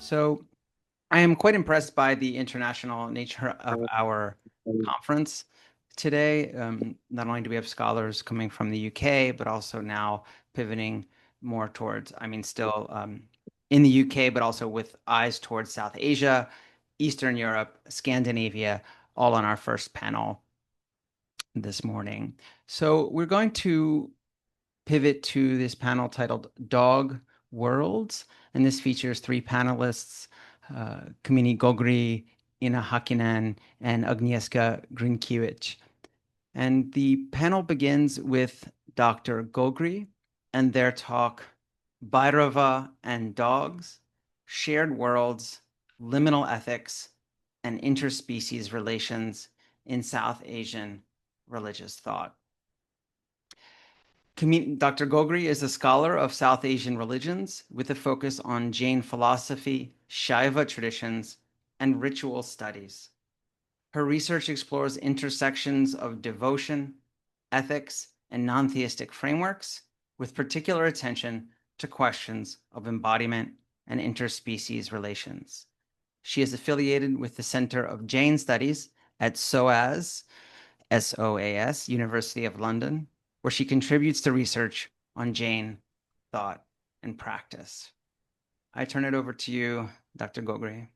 So I am quite impressed by the international nature of our conference today. Not only do we have scholars coming from the UK, but also now pivoting more towards, still in the UK, but also with eyes towards South Asia, Eastern Europe, Scandinavia, all on our first panel this morning. So we're going to pivot to this panel titled Dog Worlds, and this features three panelists, Kamini Gogri, Ina Hakkinen, and Agnieszka Grinkiewicz. And the panel begins with Dr. Gogri and their talk, Bhairava and Dogs, Shared Worlds, Liminal Ethics, and Interspecies Relations in South Asian Religious Thought. Dr. Gogri is a scholar of South Asian religions with a focus on Jain philosophy, Shaiva traditions, and ritual studies. Her research explores intersections of devotion, ethics, and non-theistic frameworks, with particular attention to questions of embodiment and interspecies relations. She is affiliated with the Center of Jain Studies at SOAS, SOAS, University of London, where she contributes to research on Jain thought and practice. I turn it over to you, Dr. Gogri.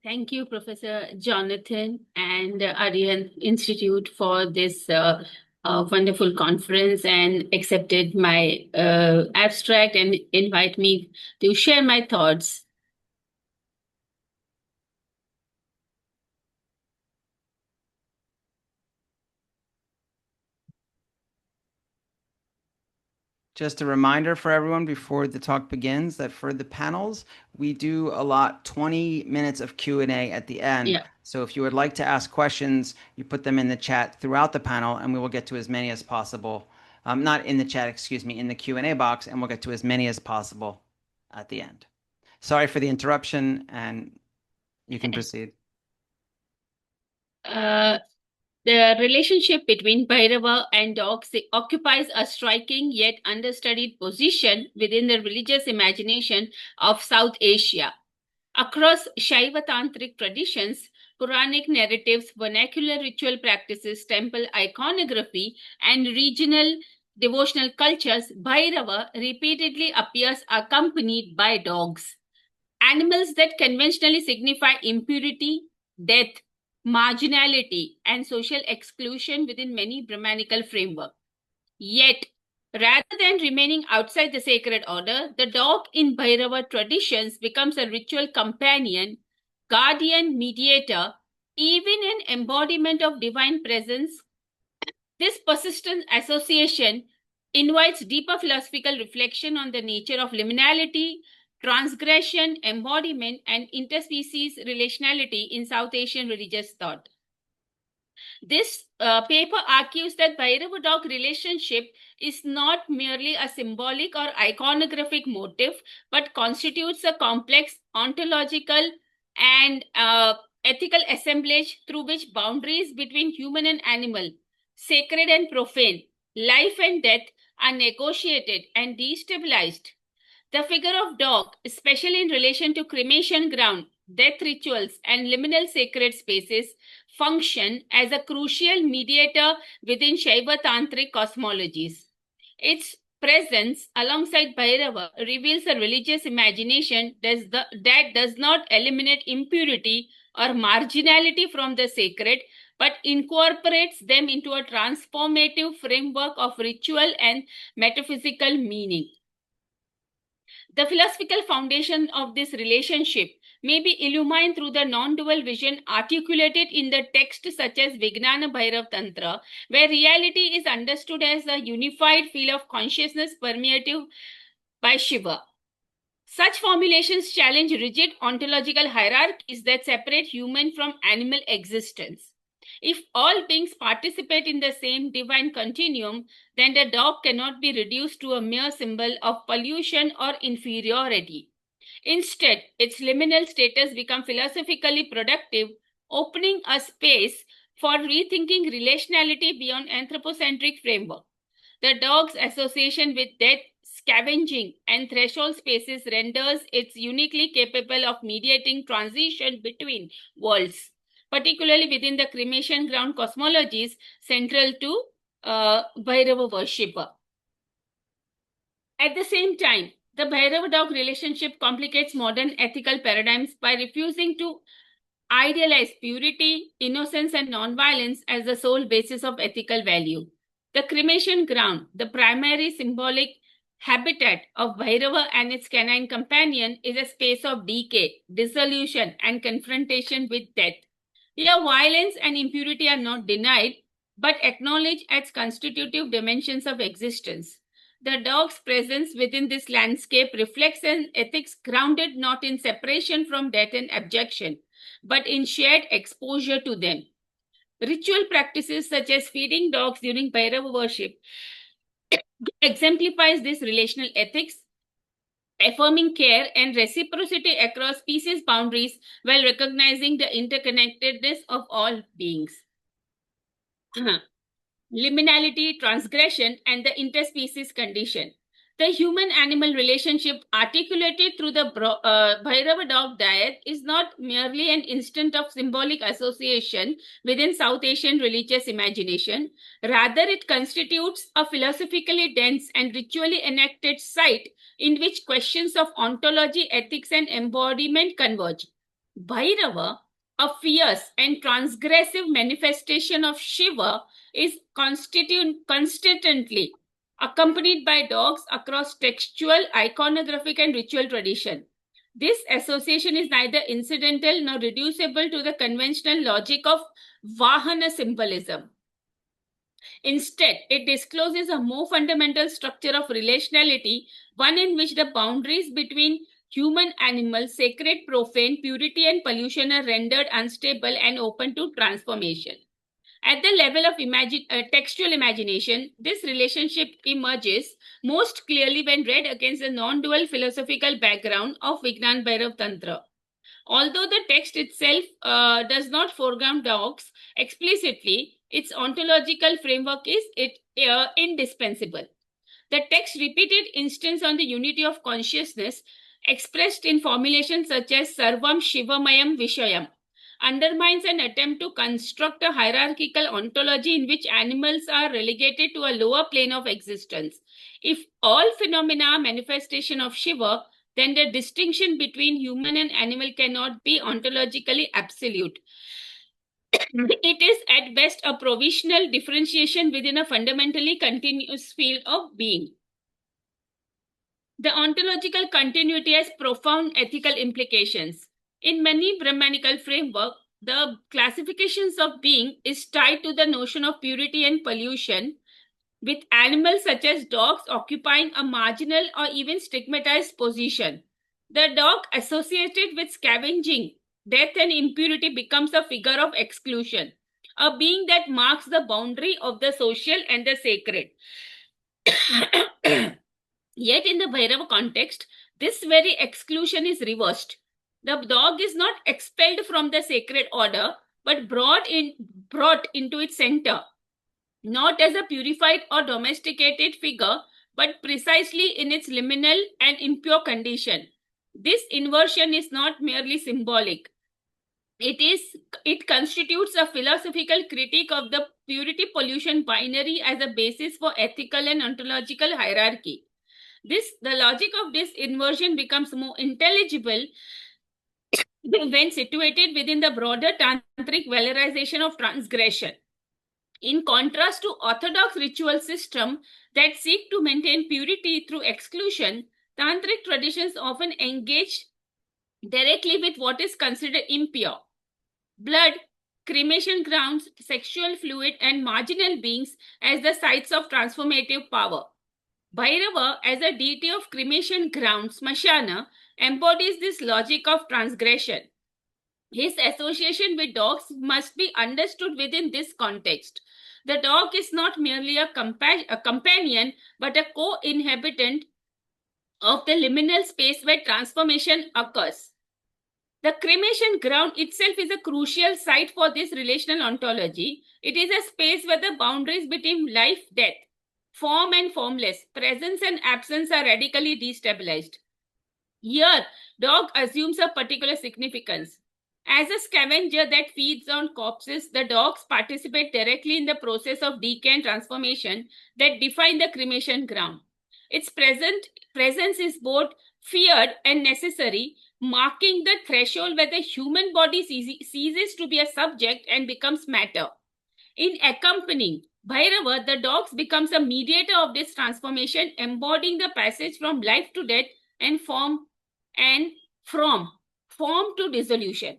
Thank you, Professor Jonathan and Aryan Institute for this wonderful conference and accepted my abstract and invite me to share my thoughts. Just a reminder for everyone before the talk begins that for the panels, we do allot 20 minutes of Q&A at the end. Yeah. So if you would like to ask questions, you put them in the chat throughout the panel and we will get to as many as possible. Not in the chat, excuse me, in the Q&A box, and we'll get to as many as possible at the end. Sorry for the interruption, and you can proceed. The relationship between Bhairava and dogs occupies a striking yet understudied position within the religious imagination of South Asia. Across Shaiva Tantric traditions, Puranic narratives, vernacular ritual practices, temple iconography, and regional devotional cultures, Bhairava repeatedly appears accompanied by dogs. Animals that conventionally signify impurity, death, marginality, and social exclusion within many Brahmanical framework. Yet, rather than remaining outside the sacred order, the dog in Bhairava traditions becomes a ritual companion, guardian, mediator, even an embodiment of divine presence. This persistent association invites deeper philosophical reflection on the nature of liminality, transgression, embodiment, and interspecies relationality in South Asian religious thought. This paper argues that Bhairava-dog relationship is not merely a symbolic or iconographic motif, but constitutes a complex ontological and ethical assemblage through which boundaries between human and animal, sacred and profane, life and death are negotiated and destabilized. The figure of dog, especially in relation to cremation ground, death rituals, and liminal sacred spaces, function as a crucial mediator within Shaiva Tantric cosmologies. Its presence alongside Bhairava reveals a religious imagination that does not eliminate impurity or marginality from the sacred, but incorporates them into a transformative framework of ritual and metaphysical meaning. The philosophical foundation of this relationship may be illumined through the non-dual vision articulated in the text such as Vijnana Bhairav Tantra, where reality is understood as a unified field of consciousness permeative by Shiva. Such formulations challenge rigid ontological hierarchies that separate human from animal existence. If all beings participate in the same divine continuum, then the dog cannot be reduced to a mere symbol of pollution or inferiority. Instead, its liminal status becomes philosophically productive, opening a space for rethinking relationality beyond anthropocentric framework. The dog's association with death scavenging, and threshold spaces renders it uniquely capable of mediating transition between worlds, particularly within the cremation ground cosmologies central to Bhairava worship. At the same time, the Bhairava-dog relationship complicates modern ethical paradigms by refusing to idealize purity, innocence, and nonviolence as the sole basis of ethical value. The cremation ground, the primary symbolic habitat of Bhairava and its canine companion, is a space of decay, dissolution, and confrontation with death. Here, violence and impurity are not denied, but acknowledged as constitutive dimensions of existence. The dog's presence within this landscape reflects an ethics grounded not in separation from death and abjection, but in shared exposure to them. Ritual practices such as feeding dogs during Bhairava worship exemplifies this relational ethics, affirming care and reciprocity across species boundaries while recognizing the interconnectedness of all beings. Liminality, transgression, and the interspecies condition. The human-animal relationship articulated through the Bhairava dog dyad is not merely an instant of symbolic association within South Asian religious imagination. Rather, it constitutes a philosophically dense and ritually enacted site in which questions of ontology, ethics, and embodiment converge. Bhairava, a fierce and transgressive manifestation of Shiva, is constantly accompanied by dogs across textual, iconographic, and ritual tradition. This association is neither incidental nor reducible to the conventional logic of Vahana symbolism. Instead, it discloses a more fundamental structure of relationality, one in which the boundaries between human, animal, sacred, profane, purity, and pollution are rendered unstable and open to transformation. At the level of textual imagination, this relationship emerges most clearly when read against the non-dual philosophical background of Vignan Bhairav Tantra. Although the text itself does not foreground dogs explicitly, its ontological framework is indispensable. The text repeated instance on the unity of consciousness expressed in formulations such as Sarvam Shivamayam Vishayam undermines an attempt to construct a hierarchical ontology in which animals are relegated to a lower plane of existence. If all phenomena are manifestation of Shiva, then the distinction between human and animal cannot be ontologically absolute. It is at best a provisional differentiation within a fundamentally continuous field of being. The ontological continuity has profound ethical implications. In many Brahmanical framework, the classifications of being is tied to the notion of purity and pollution, with animals such as dogs occupying a marginal or even stigmatized position. The dog associated with scavenging, death, and impurity becomes a figure of exclusion, a being that marks the boundary of the social and the sacred. Yet in the Bhairava context, this very exclusion is reversed. The dog is not expelled from the sacred order, but brought into its center, not as a purified or domesticated figure, but precisely in its liminal and impure condition. This inversion is not merely symbolic. It constitutes a philosophical critique of the purity-pollution binary as a basis for ethical and ontological hierarchy. The logic of this inversion becomes more intelligible when situated within the broader tantric valorization of transgression. In contrast to orthodox ritual systems that seek to maintain purity through exclusion, tantric traditions often engage directly with what is considered impure. Blood, cremation grounds, sexual fluid, and marginal beings as the sites of transformative power. Bhairava, as a deity of cremation grounds, Smashana, embodies this logic of transgression. His association with dogs must be understood within this context. The dog is not merely a companion, but a co-inhabitant of the liminal space where transformation occurs. The cremation ground itself is a crucial site for this relational ontology. It is a space where the boundaries between life, death, Form and formless, presence and absence are radically destabilized. Here, dog assumes a particular significance. As a scavenger that feeds on corpses, the dogs participate directly in the process of decay and transformation that define the cremation ground. Its presence is both feared and necessary, marking the threshold where the human body ceases to be a subject and becomes matter. In accompanying Bhairava, the dogs becomes a mediator of this transformation, embodying the passage from life to death and from form to dissolution.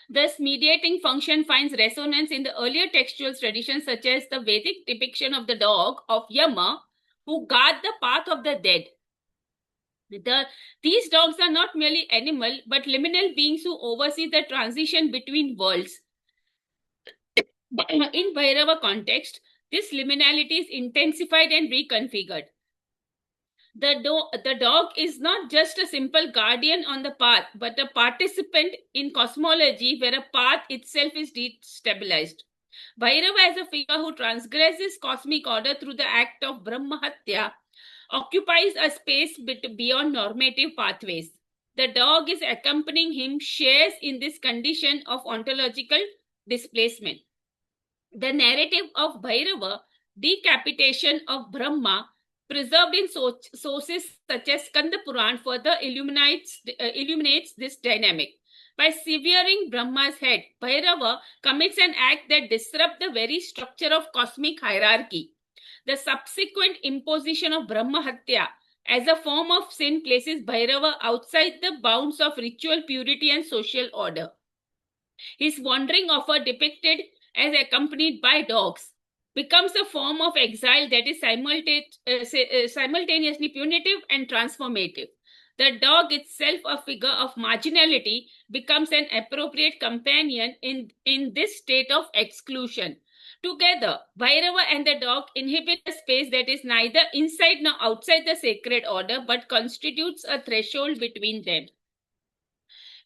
This mediating function finds resonance in the earlier textual traditions, such as the Vedic depiction of the dog of Yama, who guard the path of the dead. These dogs are not merely animal, but liminal beings who oversee the transition between worlds. In Bhairava context, this liminality is intensified and reconfigured. The dog is not just a simple guardian on the path, but a participant in cosmology where a path itself is destabilized. Bhairava, as a figure who transgresses cosmic order through the act of Brahmahatya, occupies a space beyond normative pathways. The dog is accompanying him, shares in this condition of ontological displacement. The narrative of Bhairava, decapitation of Brahma, preserved in sources such as Skanda Puran, further illuminates this dynamic. By severing Brahma's head, Bhairava commits an act that disrupts the very structure of cosmic hierarchy. The subsequent imposition of Brahmahatya as a form of sin places Bhairava outside the bounds of ritual purity and social order. His wandering offer, depicted as accompanied by dogs, becomes a form of exile that is simultaneously punitive and transformative. The dog itself, a figure of marginality, becomes an appropriate companion in this state of exclusion. Together, Bhairava and the dog inhabit a space that is neither inside nor outside the sacred order, but constitutes a threshold between them.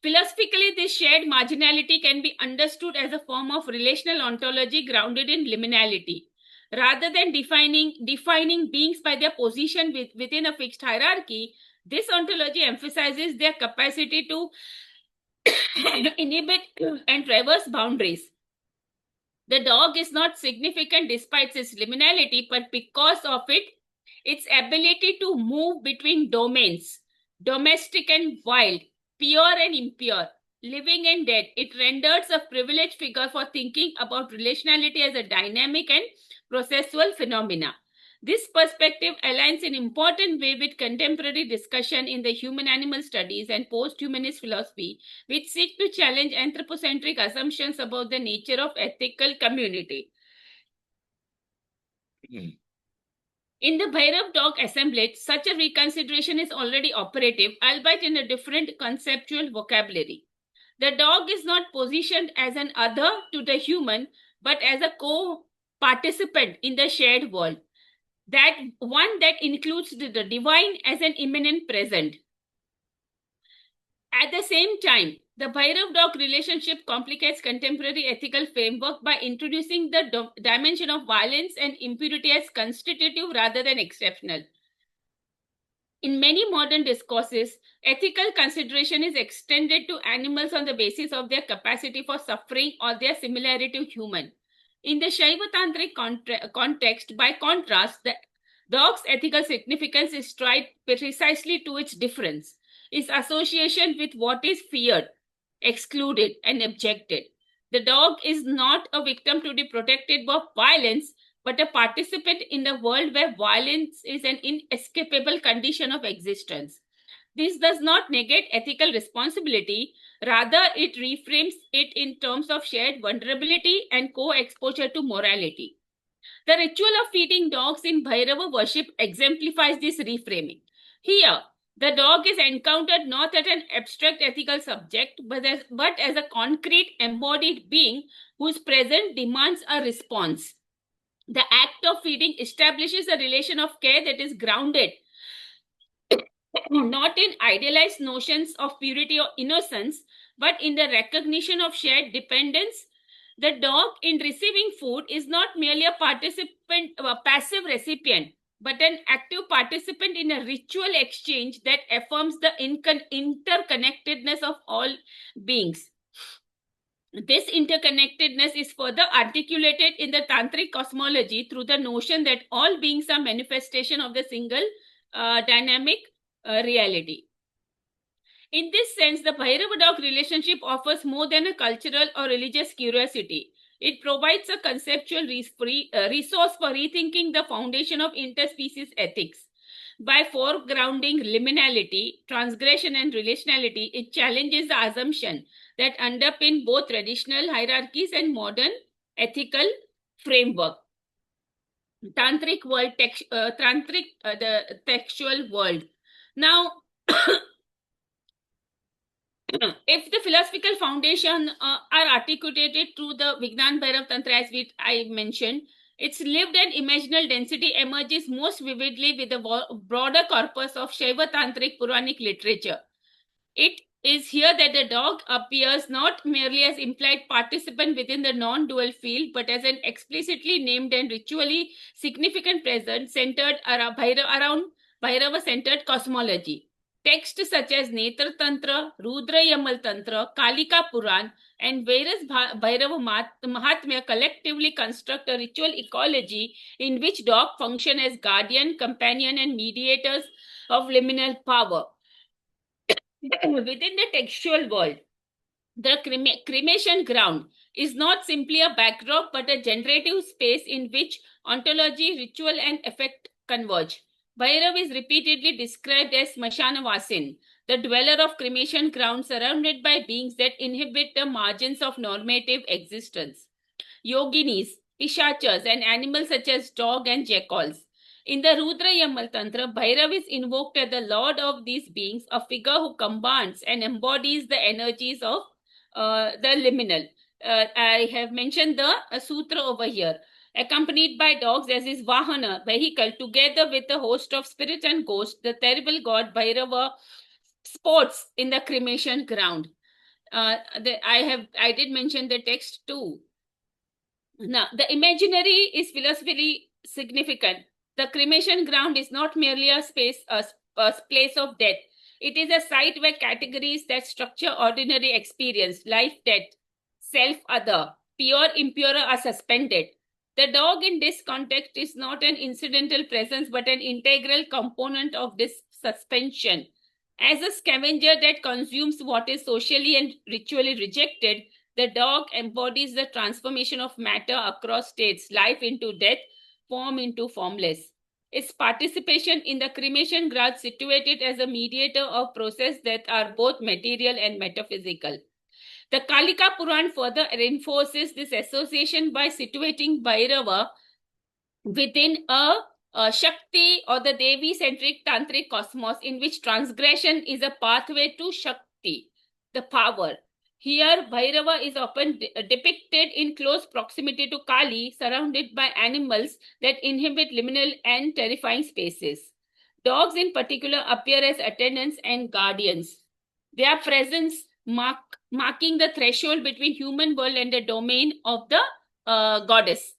Philosophically, this shared marginality can be understood as a form of relational ontology grounded in liminality. Rather than defining beings by their position within a fixed hierarchy, this ontology emphasizes their capacity to inhibit and traverse boundaries. The dog is not significant despite its liminality, but because of its ability to move between domains, domestic and wild, pure and impure, living and dead, it renders a privileged figure for thinking about relationality as a dynamic and processual phenomena. This perspective aligns in an important way with contemporary discussion in the human-animal studies and post-humanist philosophy, which seek to challenge anthropocentric assumptions about the nature of ethical community. In the Bhairav dog assemblage, such a reconsideration is already operative, albeit in a different conceptual vocabulary. The dog is not positioned as an other to the human, but as a co-participant in the shared world. That one that includes the divine as an immanent present. At the same time, the Bhairav-dog relationship complicates contemporary ethical framework by introducing the dimension of violence and impurity as constitutive rather than exceptional. In many modern discourses, ethical consideration is extended to animals on the basis of their capacity for suffering or their similarity to human. In the Shaiva-tantric context, by contrast, the dog's ethical significance is tied precisely to its difference, its association with what is feared, excluded, and objected. The dog is not a victim to be protected by violence, but a participant in the world where violence is an inescapable condition of existence. This does not negate ethical responsibility. Rather, it reframes it in terms of shared vulnerability and co-exposure to morality. The ritual of feeding dogs in Bhairava worship exemplifies this reframing. Here, the dog is encountered not as an abstract ethical subject, but as a concrete embodied being whose presence demands a response. The act of feeding establishes a relation of care that is grounded not in idealized notions of purity or innocence, but in the recognition of shared dependence, The dog in receiving food is not merely a passive recipient, but an active participant in a ritual exchange that affirms the interconnectedness of all beings. This interconnectedness is further articulated in the tantric cosmology through the notion that all beings are manifestation of the single dynamic reality. In this sense, the Bhairava dog relationship offers more than a cultural or religious curiosity. It provides a conceptual resource for rethinking the foundation of interspecies ethics. By foregrounding liminality, transgression, and relationality, it challenges the assumption that underpin both traditional hierarchies and modern ethical framework. Tantric world, the textual world. Now, if the philosophical foundation are articulated through the Vignan Bhairav Tantra, as I mentioned, its lived and imaginal density emerges most vividly with the broader corpus of Shaiva Tantric Puranic literature. It is here that the dog appears not merely as implied participant within the non-dual field, but as an explicitly named and ritually significant presence centered around Bhairava-centered cosmology. Texts such as Netra Tantra, Rudra Yamal Tantra, Kalika Puran, and various Bhairava Mahatmya collectively construct a ritual ecology in which dogs function as guardian, companion, and mediators of liminal power. Within the textual world, the cremation ground is not simply a backdrop but a generative space in which ontology, ritual, and effect converge. Bhairav is repeatedly described as Smashanavasin, the dweller of cremation ground surrounded by beings that inhabit the margins of normative existence. Yoginis, Pishachas, and animals such as dog and jackals. In the Rudra Yamal Tantra, Bhairav is invoked as the lord of these beings, a figure who combines and embodies the energies of the liminal. I have mentioned the sutra over here. Accompanied by dogs as his Vahana, vehicle, together with a host of spirits and ghosts, the god Bhairava sports in the cremation ground. I did mention the text too. Now, the imaginary is philosophically significant. The cremation ground is not merely a place of death. It is a site where categories that structure ordinary experience, life, death, self, other, pure, impure, are suspended. The dog in this context is not an incidental presence but an integral component of this suspension. As a scavenger that consumes what is socially and ritually rejected, the dog embodies the transformation of matter across states, life into death, form into formless. Its participation in the cremation ground situated as a mediator of processes that are both material and metaphysical. The Kalika Puran further reinforces this association by situating Bhairava within a Shakti or the Devi-centric tantric cosmos in which transgression is a pathway to Shakti, the power. Here, Bhairava is often depicted in close proximity to Kali, surrounded by animals that inhabit liminal and terrifying spaces. Dogs in particular appear as attendants and guardians. Their presence marking the threshold between human world and the domain of the goddess,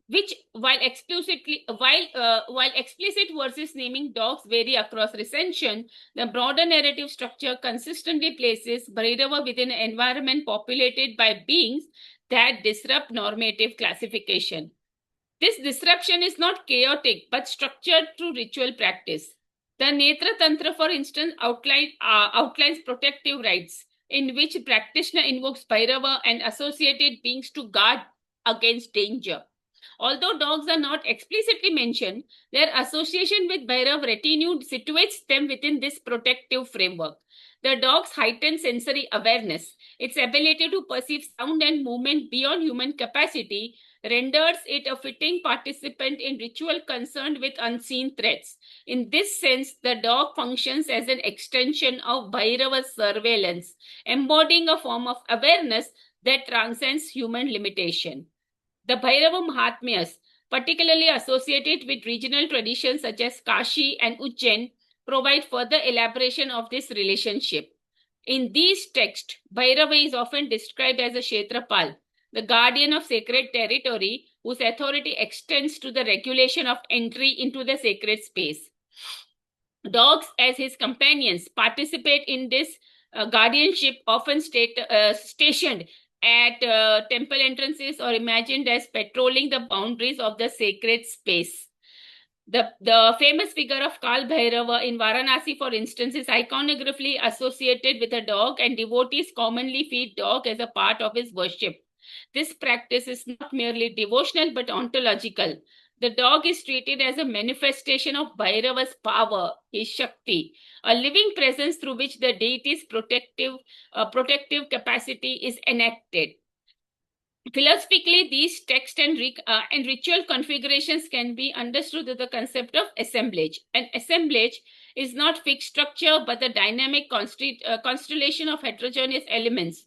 which while explicit versus naming dogs vary across recension, the broader narrative structure consistently places Bhairava within an environment populated by beings that disrupt normative classification. This disruption is not chaotic but structured through ritual practice. The Netra Tantra, for instance, outlines protective rites in which practitioner invokes Bhairava and associated beings to guard against danger. Although dogs are not explicitly mentioned, their association with Bhairav retinue situates them within this protective framework. The dog's heightened sensory awareness, its ability to perceive sound and movement beyond human capacity, renders it a fitting participant in ritual concerned with unseen threats. In this sense, the dog functions as an extension of Bhairava's surveillance, embodying a form of awareness that transcends human limitation. The Bhairava Mahatmyas, particularly associated with regional traditions such as Kashi and Ujjain, provide further elaboration of this relationship. In these texts, Bhairava is often described as a Kshetrapal, the guardian of sacred territory, whose authority extends to the regulation of entry into the sacred space. Dogs, as his companions, participate in this guardianship, often stationed at temple entrances or imagined as patrolling the boundaries of the sacred space. The famous figure of Kal Bhairava in Varanasi, for instance, is iconographically associated with a dog, and devotees commonly feed dog as a part of his worship. This practice is not merely devotional but ontological. The dog is treated as a manifestation of Bhairava's power, his Shakti, a living presence through which the deity's protective capacity is enacted. Philosophically, these text and ritual configurations can be understood through the concept of assemblage. An assemblage is not fixed structure, but a dynamic constellation of heterogeneous elements,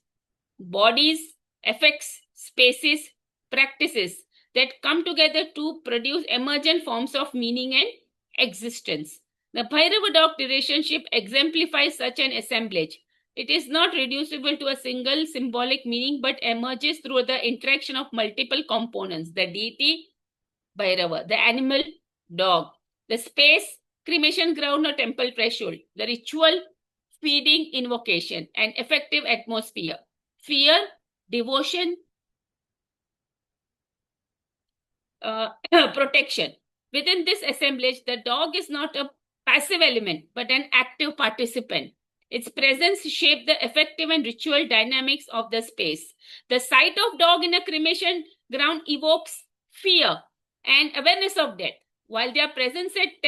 bodies, effects, spaces, practices that come together to produce emergent forms of meaning and existence. The Bhairava dog relationship exemplifies such an assemblage. It is not reducible to a single symbolic meaning, but emerges through the interaction of multiple components: the deity, Bhairava; the animal, dog; the space, cremation ground or temple threshold; the ritual, feeding, invocation; and effective atmosphere, fear, devotion, protection. Within this assemblage, the dog is not a passive element, but an active participant. Its presence shapes the effective and ritual dynamics of the space. The sight of dog in a cremation ground evokes fear and awareness of death, while their presence at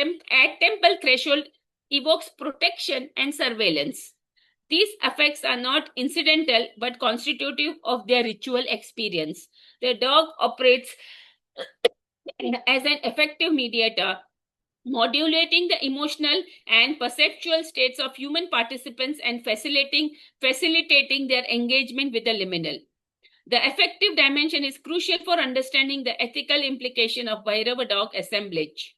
temple threshold evokes protection and surveillance. These effects are not incidental but constitutive of their ritual experience. The dog operates as an effective mediator, modulating the emotional and perceptual states of human participants and facilitating their engagement with the liminal. The affective dimension is crucial for understanding the ethical implication of Bhairava dog assemblage.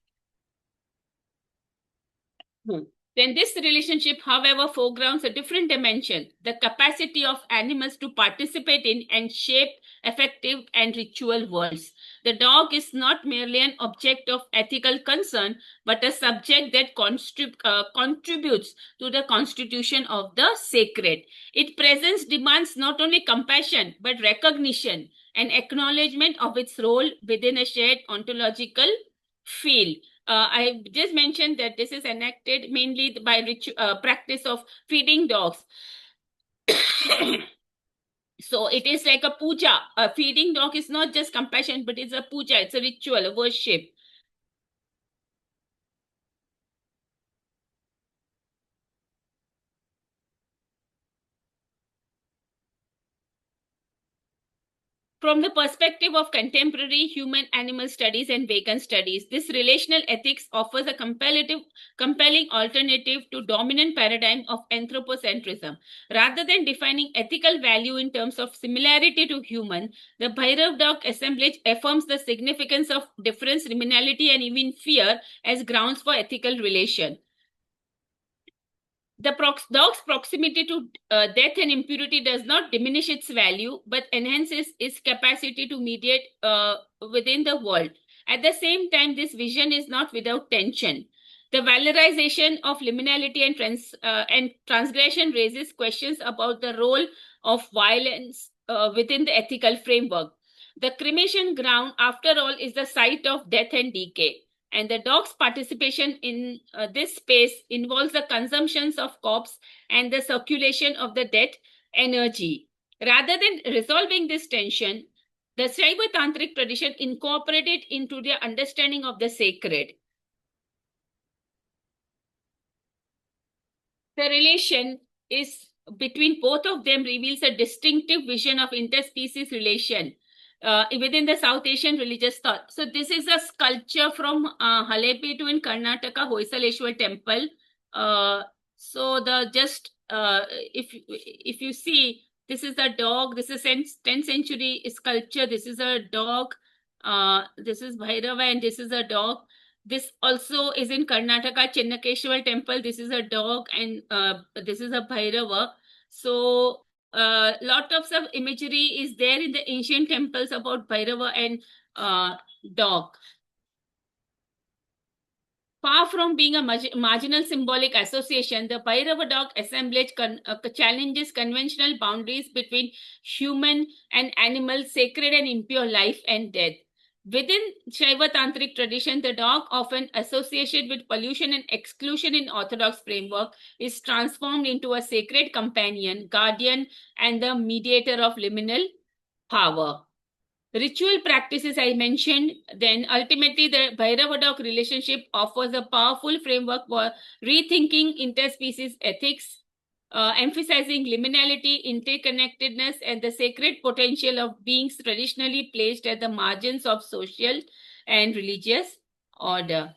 Then this relationship, however, foregrounds a different dimension: the capacity of animals to participate in and shape effective and ritual worlds. The dog is not merely an object of ethical concern, but a subject that contributes to the constitution of the sacred. Its presence demands not only compassion, but recognition and acknowledgement of its role within a shared ontological field. I just mentioned that this is enacted mainly by practice of feeding dogs. So it is like a puja. A feeding dog is not just compassion, but it's a puja. It's a ritual, a worship. From the perspective of contemporary human animal studies and vegan studies, this relational ethics offers a compelling alternative to dominant paradigm of anthropocentrism. Rather than defining ethical value in terms of similarity to human, the Bhairav dog assemblage affirms the significance of difference, liminality, and even fear as grounds for ethical relation. The dog's proximity to death and impurity does not diminish its value, but enhances its capacity to mediate within the world. At the same time, this vision is not without tension. The valorization of liminality and transgression raises questions about the role of violence within the ethical framework. The cremation ground, after all, is the site of death and decay. And the dog's participation in this space involves the consumptions of corpse and the circulation of the dead energy. Rather than resolving this tension, the Shaiva Tantric tradition incorporated into their understanding of the sacred. The relation is between both of them reveals a distinctive vision of interspecies relation within the South Asian religious thought. So this is a sculpture from Halebeedu in Karnataka, Hoysaleshwar temple. So the just if you see, this is a dog. This is 10th century sculpture. This is a dog. This is Bhairava, and this is a dog. This also is in Karnataka, Chennakeshwar temple. This is a dog, and this is a Bhairava. So lot of some imagery is there in the ancient temples about Bhairava and dog. Far from being a marginal symbolic association, the Bhairava dog assemblage challenges conventional boundaries between human and animal, sacred and impure life and death. Within Shaiva Tantric tradition, the dog, often associated with pollution and exclusion in Orthodox framework, is transformed into a sacred companion, guardian, and the mediator of liminal power. Ritual practices I mentioned, then ultimately the Bhairava dog relationship offers a powerful framework for rethinking interspecies ethics, emphasizing liminality, interconnectedness, and the sacred potential of beings traditionally placed at the margins of social and religious order.